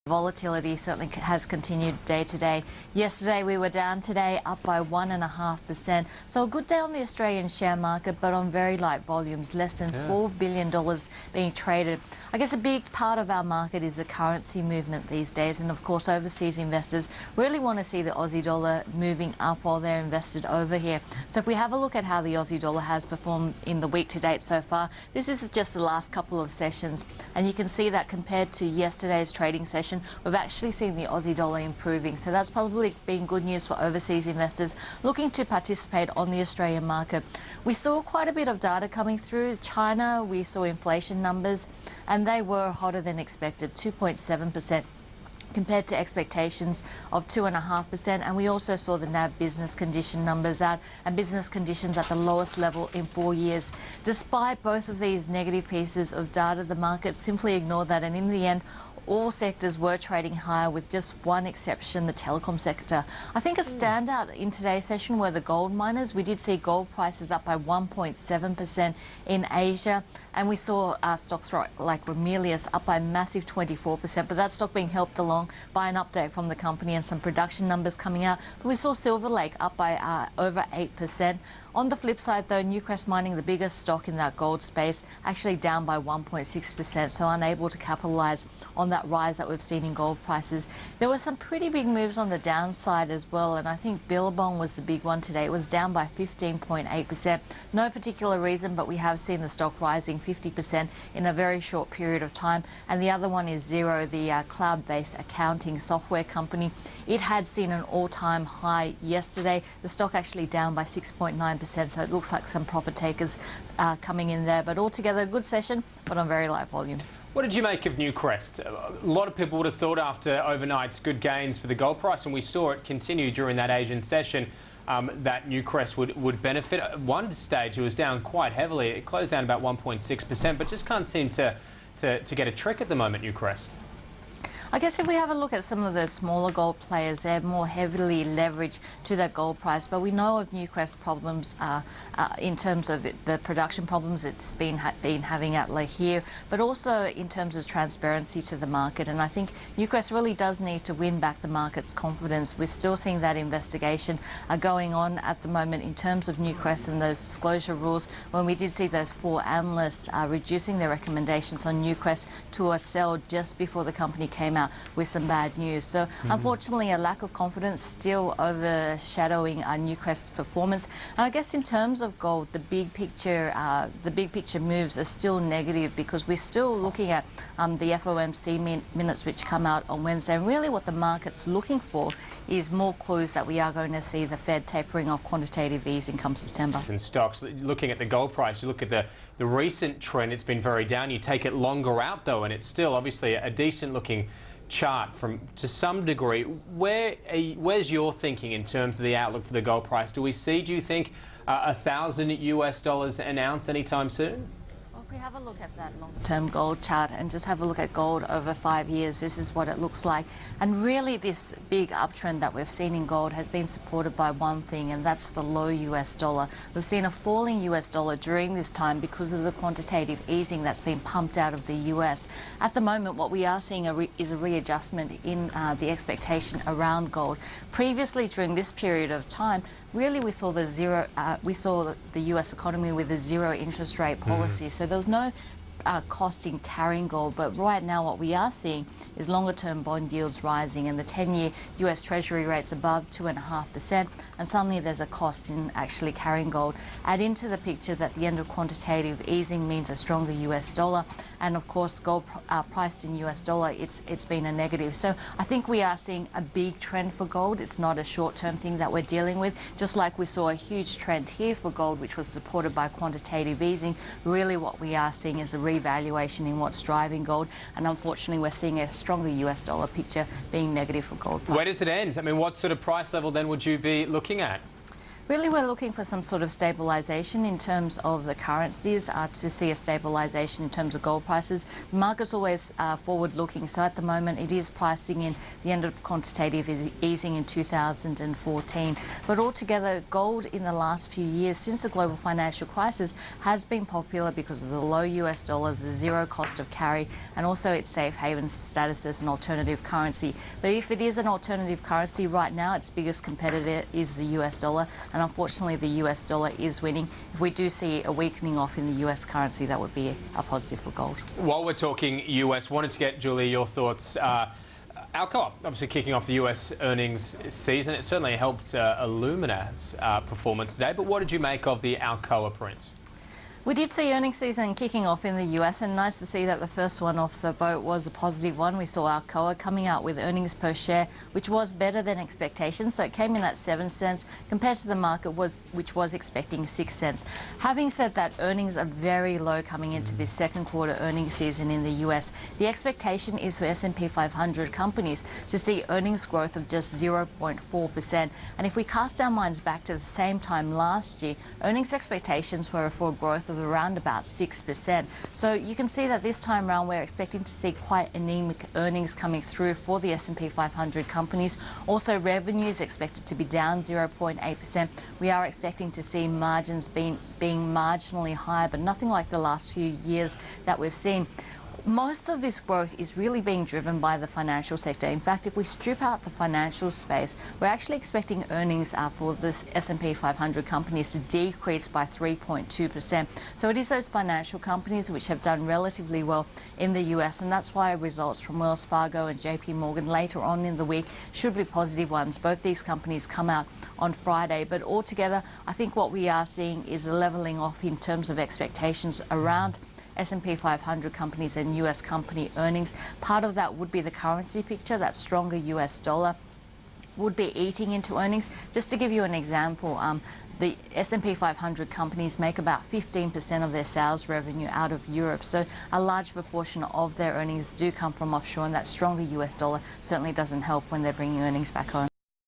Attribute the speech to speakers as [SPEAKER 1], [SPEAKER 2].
[SPEAKER 1] Volatility certainly has continued day to day. Yesterday we were down, today up by 1.5%. So a good day on the Australian share market, but on very light volumes, less than $4 billion being traded. I guess a big part of our market is the currency movement these days, and of course overseas investors really want to see the Aussie dollar moving up while they're invested over here. So if we have a look at how the Aussie dollar has performed in the week to date so far, this is just the last couple of sessions, and you can see that compared to yesterday's trading session, we've actually seen the Aussie dollar improving. So that's probably been good news for overseas investors looking to participate on the Australian market. We saw quite a bit of data coming through. China, we saw inflation numbers, and they were hotter than expected, 2.7%. compared to expectations of 2.5%, and we also saw the NAB business condition numbers out, and business conditions at the lowest level in 4 years. Despite both of these negative pieces of data, the market simply ignored that, and in the end all sectors were trading higher with just one exception, the telecom sector. I think a standout in today's session were the gold miners. We did see gold prices up by 1.7% in Asia, and we saw stocks like Ramelius up by a massive 24%, but that stock being helped along by an update from the company and some production numbers coming out. But we saw Silver Lake up by over 8%. On the flip side though, Newcrest mining, the biggest stock in that gold space, actually down by 1.6%, so unable to capitalise on that rise that we've seen in gold prices. There were some pretty big moves on the downside as well, and I think Billabong was the big one today. It was down by 15.8%. No particular reason, but we have seen the stock rising 50% in a very short period of time. And the other one is Xero, the cloud-based accounting software company. It had seen an all-time high yesterday. The stock actually down by 6.9%, so it looks like some profit takers coming in there. But altogether, a good session, but on very light volumes.
[SPEAKER 2] What did you make of Newcrest? A lot of people would have thought after overnight's good gains for the gold price, and we saw it continue during that Asian session, that Newcrest would benefit. At one stage, it was down quite heavily. It closed down about 1.6%, but just can't seem to get a trick at the moment, Newcrest.
[SPEAKER 1] I guess if we have a look at some of the smaller gold players, they're more heavily leveraged to that gold price. But we know of Newcrest problems in terms of the production problems it's been having at Lihir, but also in terms of transparency to the market. And I think Newcrest really does need to win back the market's confidence. We're still seeing that investigation going on at the moment in terms of Newcrest and those disclosure rules, when we did see those 4 analysts reducing their recommendations on Newcrest to a sell just before the company came out with some bad news. So unfortunately, a lack of confidence still overshadowing Newcrest's performance. And I guess in terms of gold, the big picture moves are still negative, because we're still looking at the FOMC minutes which come out on Wednesday. And really what the market's looking for is more clues that we are going to see the Fed tapering off quantitative easing come September.
[SPEAKER 2] And stocks, looking at the gold price, you look at the recent trend, it's been very down. You take it longer out though, and it's still obviously a decent looking chart to some degree. Where's your thinking in terms of the outlook for the gold price? Do we see, do you think, $1,000 an ounce anytime soon?
[SPEAKER 1] If we have a look at that long-term gold chart and just have a look at gold over 5 years, this is what it looks like. And really this big uptrend that we've seen in gold has been supported by one thing, and that's the low US dollar. We've seen a falling US dollar during this time because of the quantitative easing that's been pumped out of the US. At the moment, what we are seeing is a readjustment in the expectation around gold. Previously, during this period of time, really we saw the US economy with a zero interest rate policy. So there was no cost in carrying gold, but right now what we are seeing is longer term bond yields rising, and the 10-year US Treasury rates above 2.5%, and suddenly there's a cost in actually carrying gold. Add into the picture that the end of quantitative easing means a stronger US dollar, and of course gold priced in US dollar, it's been a negative. So I think we are seeing a big trend for gold. It's not a short-term thing that we're dealing with, just like we saw a huge trend here for gold which was supported by quantitative easing. Really what we are seeing is a revaluation in what's driving gold, and unfortunately we're seeing a stronger US dollar picture being negative for gold price.
[SPEAKER 2] Where does it end? I mean, what sort of price level then would you be looking at?
[SPEAKER 1] Really, we're looking for some sort of stabilization in terms of the currencies, to see a stabilization in terms of gold prices. The market's always forward-looking, so at the moment it is pricing in the end of quantitative easing in 2014. But altogether, gold in the last few years, since the global financial crisis, has been popular because of the low US dollar, the zero cost of carry, and also its safe haven status as an alternative currency. But if it is an alternative currency right now, its biggest competitor is the US dollar, and unfortunately the US dollar is winning. If we do see a weakening off in the US currency, that would be a positive for gold.
[SPEAKER 2] While we're talking US, wanted to get, Julie, your thoughts. Alcoa, obviously kicking off the US earnings season. It certainly helped Illumina's performance today, but what did you make of the Alcoa print?
[SPEAKER 1] We did see earnings season kicking off in the US, and nice to see that the first one off the boat was a positive one. We saw Alcoa coming out with earnings per share, which was better than expectations. So it came in at 7 cents compared to the market, which was expecting 6 cents. Having said that, earnings are very low coming into this second quarter earnings season in the US. The expectation is for S&P 500 companies to see earnings growth of just 0.4%. And if we cast our minds back to the same time last year, earnings expectations were for growth of around about 6%. So you can see that this time around we're expecting to see quite anemic earnings coming through for the S&P 500 companies. Also, revenues expected to be down 0.8%. We are expecting to see margins being marginally higher, but nothing like the last few years that we've seen. Most of this growth is really being driven by the financial sector. In fact, if we strip out the financial space, we're actually expecting earnings for this S&P 500 companies to decrease by 3.2%. So it is those financial companies which have done relatively well in the US, and that's why results from Wells Fargo and JP Morgan later on in the week should be positive ones. Both these companies come out on Friday, but altogether, I think what we are seeing is a leveling off in terms of expectations around S&P 500 companies and US company earnings. Part of that would be the currency picture. That stronger US dollar would be eating into earnings. Just to give you an example, the S&P 500 companies make about 15% of their sales revenue out of Europe. So a large proportion of their earnings do come from offshore, and that stronger US dollar certainly doesn't help when they're bringing earnings back home.